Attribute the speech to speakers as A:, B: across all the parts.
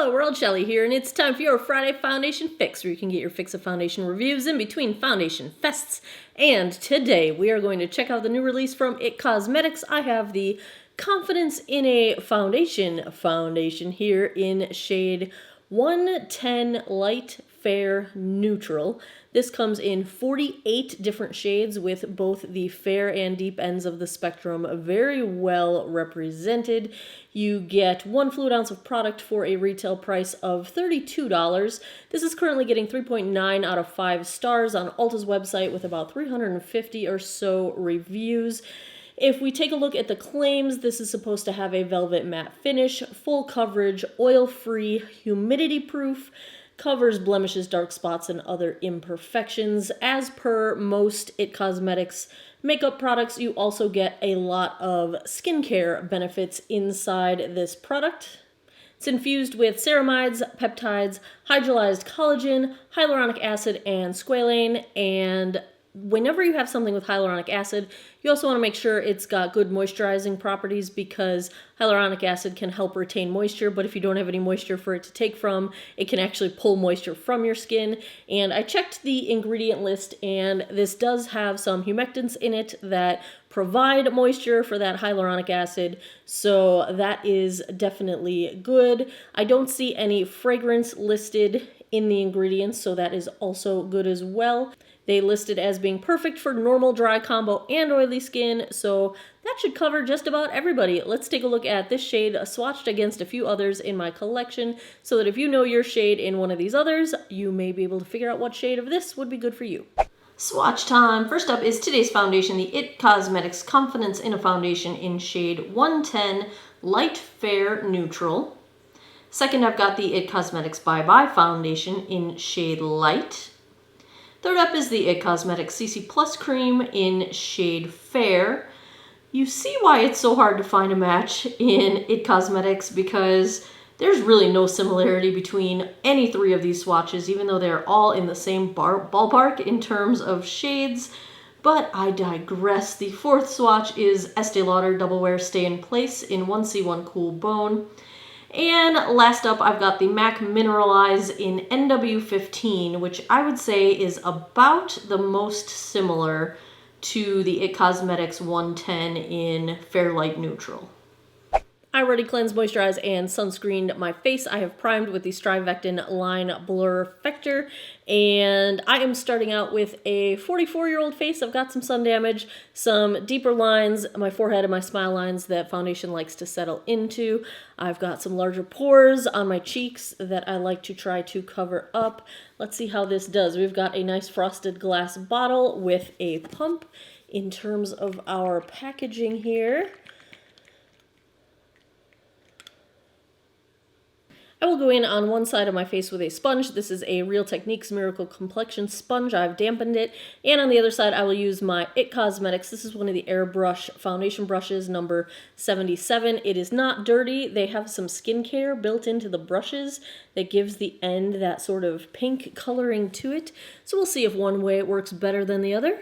A: Hello world, Shelly here, and it's time for your Friday Foundation Fix, where you can get your fix of foundation reviews in between foundation fests. And today we are going to check out the new release from IT Cosmetics. I have the Confidence in a foundation here in shade 110 Light Fair Neutral. This comes in 48 different shades with both the fair and deep ends of the spectrum very well represented. You get 1 fluid ounce of product for a retail price of $32. This is currently getting 3.9 out of 5 stars on Ulta's website with about 350 or so reviews. If we take a look at the claims, this is supposed to have a velvet matte finish, full coverage, oil-free, humidity-proof, covers blemishes, dark spots, and other imperfections. As per most IT Cosmetics makeup products, you also get a lot of skincare benefits inside this product. It's infused with ceramides, peptides, hydrolyzed collagen, hyaluronic acid, and squalane, and whenever you have something with hyaluronic acid, you also want to make sure it's got good moisturizing properties because hyaluronic acid can help retain moisture, but if you don't have any moisture for it to take from, it can actually pull moisture from your skin. And I checked the ingredient list, and this does have some humectants in it that provide moisture for that hyaluronic acid, so that is definitely good. I don't see any fragrance listed in the ingredients, so that is also good as well. They list it as being perfect for normal, dry, combo, and oily skin, so that should cover just about everybody. Let's take a look at this shade swatched against a few others in my collection, so that if you know your shade in one of these others, you may be able to figure out what shade of this would be good for you. Swatch time. First up is today's foundation, the IT Cosmetics Confidence in a Foundation in shade 110 Light Fair Neutral. Second, I've got the IT Cosmetics Bye Bye Foundation in shade Light. Third up is the IT Cosmetics CC Plus Cream in shade Fair. You see why it's so hard to find a match in IT Cosmetics because there's really no similarity between any three of these swatches, even though they're all in the same ballpark in terms of shades. But I digress. The fourth swatch is Estee Lauder Double Wear Stay in Place in 1C1 Cool Bone. And last up, I've got the MAC Mineralize in NW15, which I would say is about the most similar to the IT Cosmetics 110 in Fair Light Neutral. I already cleansed, moisturized, and sunscreened my face. I have primed with the Strivectin Line Blur Effector, and I am starting out with a 44-year-old face. I've got some sun damage, some deeper lines, my forehead and my smile lines that foundation likes to settle into. I've got some larger pores on my cheeks that I like to try to cover up. Let's see how this does. We've got a nice frosted glass bottle with a pump in terms of our packaging here. I will go in on one side of my face with a sponge. This is a Real Techniques Miracle Complexion sponge. I've dampened it. And on the other side, I will use my IT Cosmetics. This is one of the Airbrush foundation brushes, number 77. It is not dirty. They have some skincare built into the brushes that gives the end that sort of pink coloring to it. So we'll see if one way it works better than the other.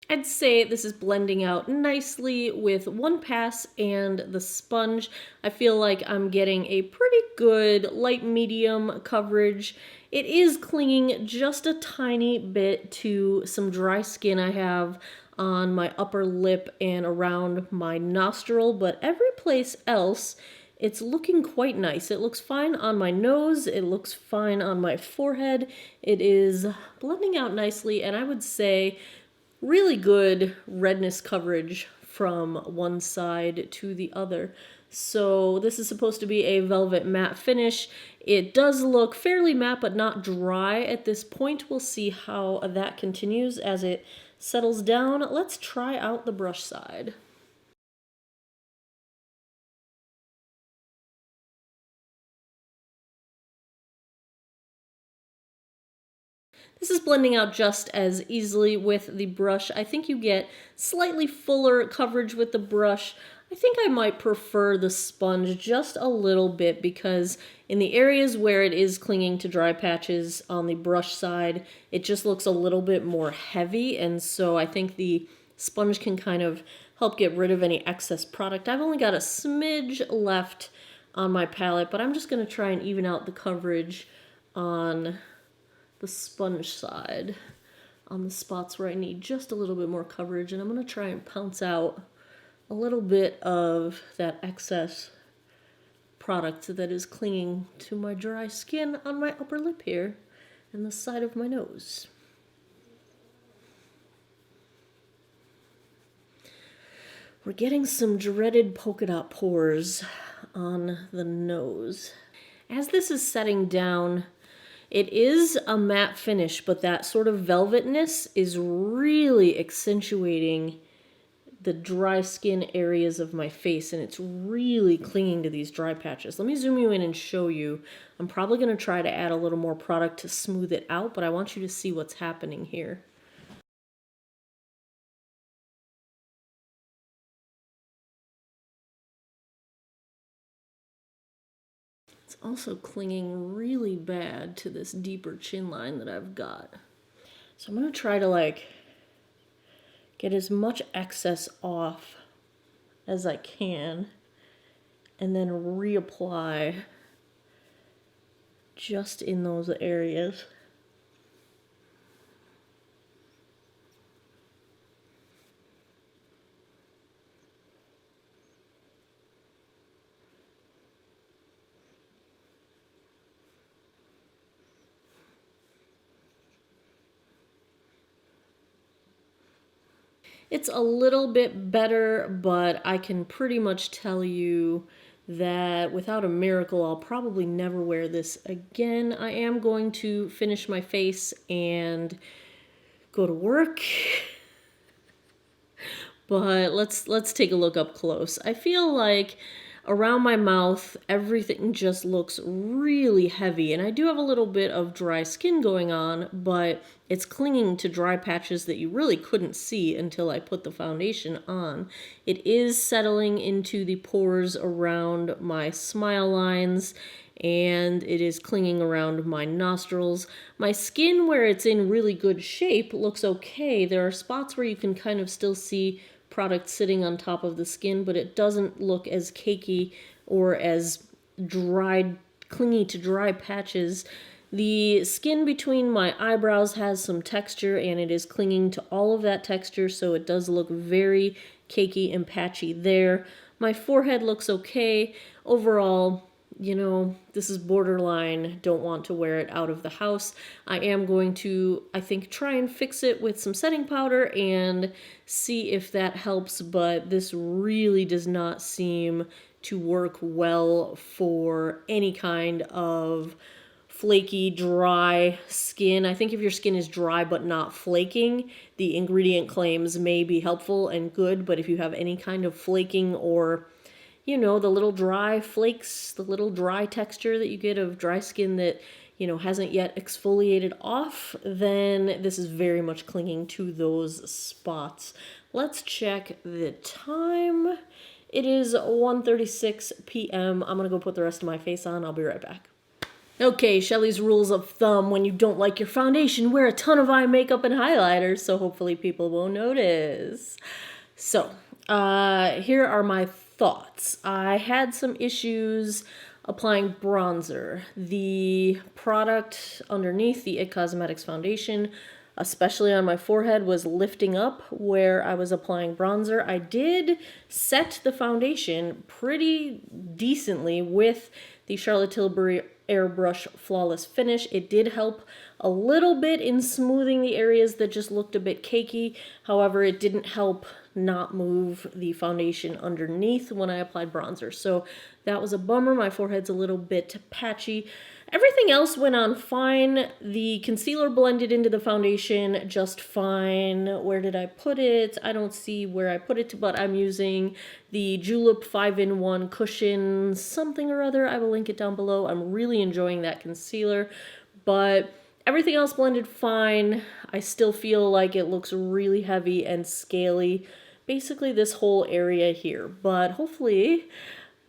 A: I'd say this is blending out nicely with one pass and the sponge. I feel like I'm getting a pretty good light medium coverage. It is clinging just a tiny bit to some dry skin I have on my upper lip and around my nostril, but every place else it's looking quite nice. It looks fine on my nose, it looks fine on my forehead. It is blending out nicely, and I would say really good redness coverage from one side to the other. So this is supposed to be a velvet matte finish. It does look fairly matte but not dry at this point. We'll see how that continues as it settles down. Let's try out the brush side. This is blending out just as easily with the brush. I think you get slightly fuller coverage with the brush. I think I might prefer the sponge just a little bit because in the areas where it is clinging to dry patches on the brush side, it just looks a little bit more heavy, and so I think the sponge can kind of help get rid of any excess product. I've only got a smidge left on my palette, but I'm just going to try and even out the coverage on the sponge side, on the spots where I need just a little bit more coverage, and I'm going to try and pounce out a little bit of that excess product that is clinging to my dry skin on my upper lip here and the side of my nose. We're getting some dreaded polka dot pores on the nose. As this is setting down, it is a matte finish, but that sort of velvetness is really accentuating the dry skin areas of my face, and it's really clinging to these dry patches. Let me zoom you in and show you. I'm probably going to try to add a little more product to smooth it out, but I want you to see what's happening here. It's also clinging really bad to this deeper chin line that I've got. So I'm going to try to get as much excess off as I can and then reapply just in those areas. It's a little bit better, but I can pretty much tell you that without a miracle, I'll probably never wear this again. I am going to finish my face and go to work. But let's take a look up close. I feel like around my mouth, everything just looks really heavy. And I do have a little bit of dry skin going on, but it's clinging to dry patches that you really couldn't see until I put the foundation on. It is settling into the pores around my smile lines, and it is clinging around my nostrils. My skin, where it's in really good shape, looks okay. There are spots where you can kind of still see product sitting on top of the skin, but it doesn't look as cakey or as dried, clingy to dry patches. The skin between my eyebrows has some texture, and it is clinging to all of that texture, so it does look very cakey and patchy there. My forehead looks okay. Overall, you know, this is borderline, don't want to wear it out of the house. I am going to, I think, try and fix it with some setting powder and see if that helps, but this really does not seem to work well for any kind of flaky, dry skin. I think if your skin is dry but not flaking, the ingredient claims may be helpful and good, but if you have any kind of flaking or you know, the little dry flakes, the little dry texture that you get of dry skin that, you know, hasn't yet exfoliated off, then this is very much clinging to those spots. Let's check the time. It is 1:36 p.m. I'm going to go put the rest of my face on. I'll be right back. Okay, Shelly's rules of thumb: when you don't like your foundation, wear a ton of eye makeup and highlighter, so hopefully people won't notice. So, here are my thoughts. I had some issues applying bronzer. The product underneath the IT Cosmetics foundation, especially on my forehead, was lifting up where I was applying bronzer. I did set the foundation pretty decently with the Charlotte Tilbury Airbrush Flawless Finish. It did help a little bit in smoothing the areas that just looked a bit cakey. However, it didn't help not move the foundation underneath when I applied bronzer. So that was a bummer. My forehead's a little bit patchy. Everything else went on fine. The concealer blended into the foundation just fine. Where did I put it? I don't see where I put it, but I'm using the Julep 5-in-1 cushion something or other. I will link it down below. I'm really enjoying that concealer, but everything else blended fine. I still feel like it looks really heavy and scaly. Basically this whole area here, but hopefully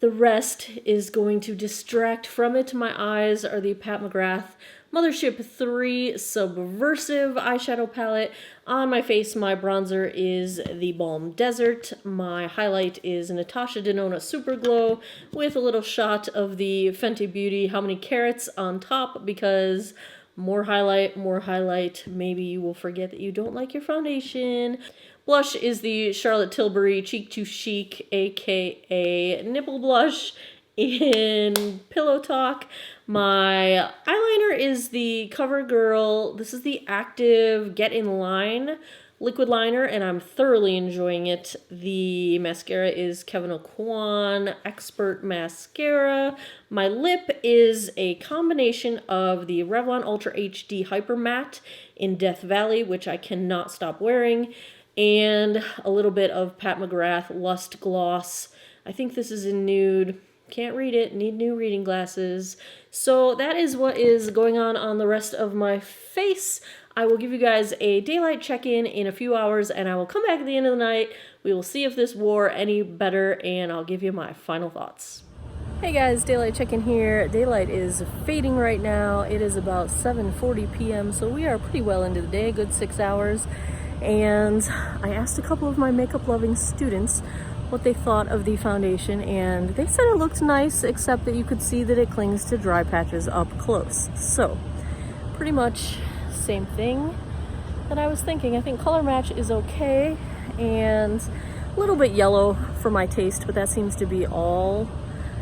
A: the rest is going to distract from it. My eyes are the Pat McGrath Mothership 3 Subversive eyeshadow palette. On my face, my bronzer is the Balm Desert. My highlight is Natasha Denona Super Glow with a little shot of the Fenty Beauty How Many Carats on top, because more highlight, maybe you will forget that you don't like your foundation. Blush is the Charlotte Tilbury Cheek to Chic, aka Nipple Blush in Pillow Talk. My eyeliner is the CoverGirl. This is the Active Get In Line liquid liner, and I'm thoroughly enjoying it. The mascara is Kevyn Aucoin Expert Mascara. My lip is a combination of the Revlon Ultra HD Hyper Matte in Death Valley, which I cannot stop wearing, and a little bit of Pat McGrath Lust Gloss. I think this is in nude. Can't read it, need new reading glasses. So that is what is going on the rest of my face. I will give you guys a daylight check-in in a few hours, and I will come back at the end of the night. We will see if this wore any better, and I'll give you my final thoughts. Hey guys, daylight check-in here. Daylight is fading right now. It is about 7:40 p.m., so we are pretty well into the day, good 6 hours. And I asked a couple of my makeup-loving students what they thought of the foundation, and they said it looked nice, except that you could see that it clings to dry patches up close. So, pretty much same thing that I was thinking. I think color match is okay, and a little bit yellow for my taste, but that seems to be all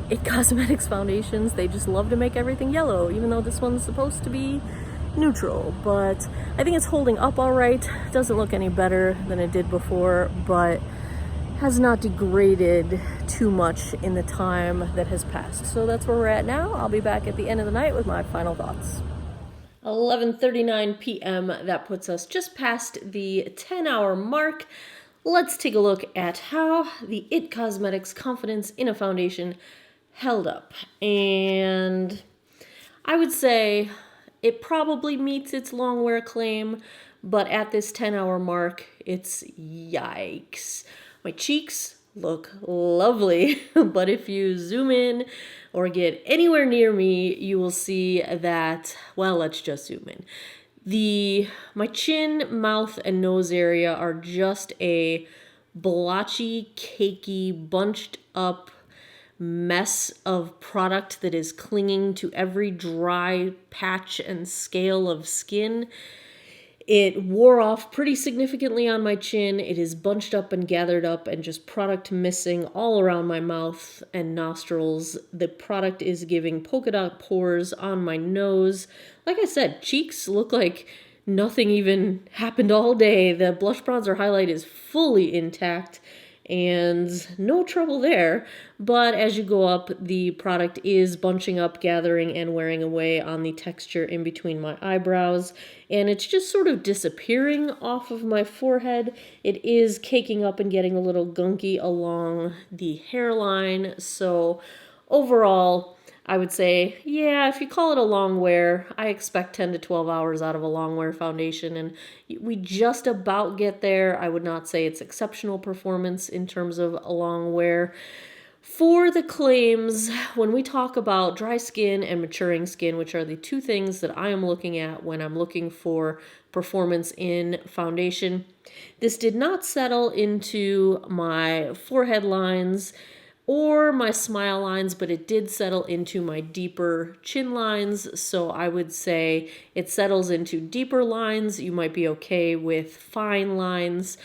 A: IT Cosmetics foundations. They just love to make everything yellow, even though this one's supposed to be neutral. But I think it's holding up all right. Doesn't look any better than it did before, but has not degraded too much in the time that has passed. So that's where we're at now. I'll be back at the end of the night with my final thoughts. 11:39 p.m. That puts us just past the 10-hour mark. Let's take a look at how the IT Cosmetics confidence in a foundation held up. And I would say it probably meets its long wear claim, but at this 10-hour mark, it's yikes. My cheeks look lovely, but if you zoom in or get anywhere near me, you will see that, well, let's just zoom in. My chin, mouth, and nose area are just a blotchy, cakey, bunched up mess of product that is clinging to every dry patch and scale of skin. It wore off pretty significantly on my chin. It is bunched up and gathered up and just product missing all around my mouth and nostrils. The product is giving polka dot pores on my nose. Like I said, cheeks look like nothing even happened all day. The blush bronzer highlight is fully intact and no trouble there. But as you go up, the product is bunching up, gathering, and wearing away on the texture in between my eyebrows. And it's just sort of disappearing off of my forehead. It is caking up and getting a little gunky along the hairline. So overall, I would say, yeah, if you call it a long wear, I expect 10 to 12 hours out of a long wear foundation, and we just about get there. I would not say it's exceptional performance in terms of a long wear. For the claims, when we talk about dry skin and maturing skin, which are the two things that I am looking at when I'm looking for performance in foundation, this did not settle into my forehead lines or my smile lines, but it did settle into my deeper chin lines. So I would say it settles into deeper lines. You might be okay with fine lines.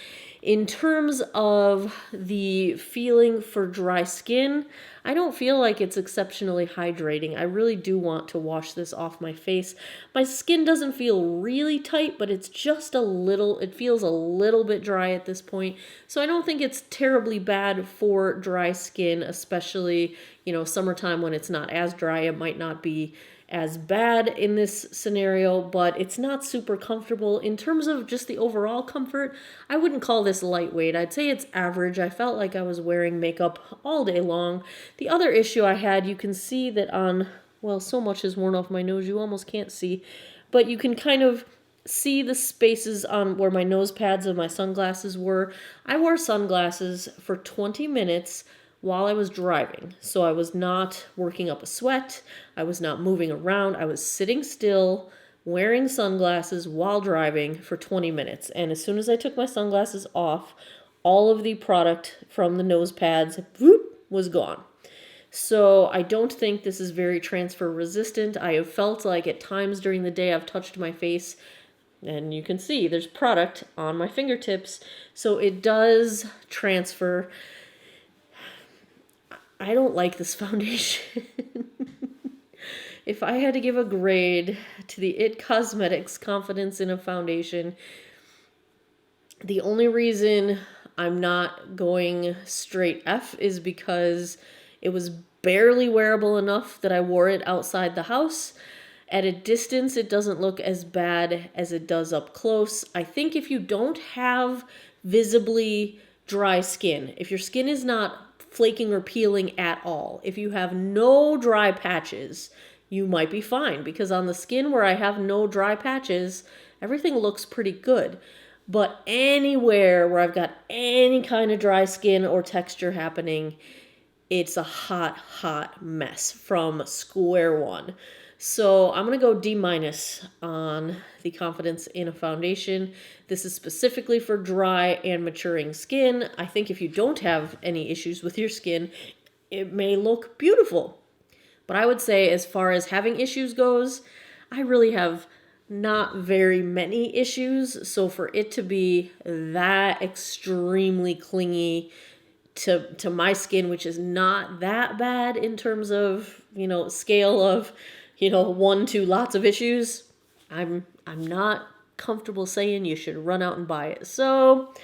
A: In terms of the feeling for dry skin, I don't feel like it's exceptionally hydrating. I really do want to wash this off my face. My skin doesn't feel really tight, but it's just it feels a little bit dry at this point. So I don't think it's terribly bad for dry skin, especially, summertime when it's not as dry. It might not be as bad in this scenario, but it's not super comfortable. In terms of just the overall comfort, I wouldn't call this lightweight. I'd say it's average. I felt like I was wearing makeup all day long. The other issue I had, you can see that so much is worn off my nose you almost can't see, but you can kind of see the spaces on where my nose pads of my sunglasses were. I wore sunglasses for 20 minutes while I was driving. So I was not working up a sweat. I was not moving around. I was sitting still, wearing sunglasses while driving for 20 minutes. And as soon as I took my sunglasses off, all of the product from the nose pads was gone. So I don't think this is very transfer resistant. I have felt like at times during the day I've touched my face and you can see there's product on my fingertips. So it does transfer. I don't like this foundation. If I had to give a grade to the IT Cosmetics Confidence in a Foundation, the only reason I'm not going straight F is because it was barely wearable enough that I wore it outside the house. At a distance, it doesn't look as bad as it does up close. I think if you don't have visibly dry skin, if your skin is not flaking or peeling at all, if you have no dry patches, you might be fine, because on the skin where I have no dry patches, everything looks pretty good. But anywhere where I've got any kind of dry skin or texture happening, it's a hot, hot mess from square one. So I'm going to go D- on the Confidence in a Foundation. This is specifically for dry and maturing skin. I think if you don't have any issues with your skin, it may look beautiful. But I would say as far as having issues goes, I really have not very many issues. So for it to be that extremely clingy to my skin, which is not that bad in terms of, scale of, 1 to lots of issues, I'm not comfortable saying you should run out and buy it. So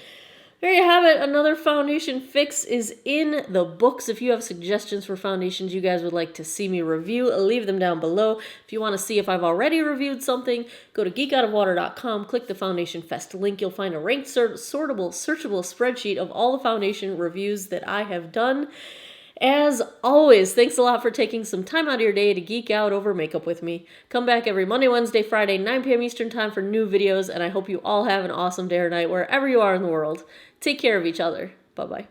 A: there you have it. Another foundation fix is in the books. If you have suggestions for foundations you guys would like to see me review, leave them down below. If you want to see if I've already reviewed something, go to geekoutofwater.com, click the Foundation Fest link. You'll find a ranked, sortable, searchable spreadsheet of all the foundation reviews that I have done. As always, thanks a lot for taking some time out of your day to geek out over makeup with me. Come back every Monday, Wednesday, Friday, 9 p.m. Eastern Time for new videos, and I hope you all have an awesome day or night wherever you are in the world. Take care of each other. Bye-bye.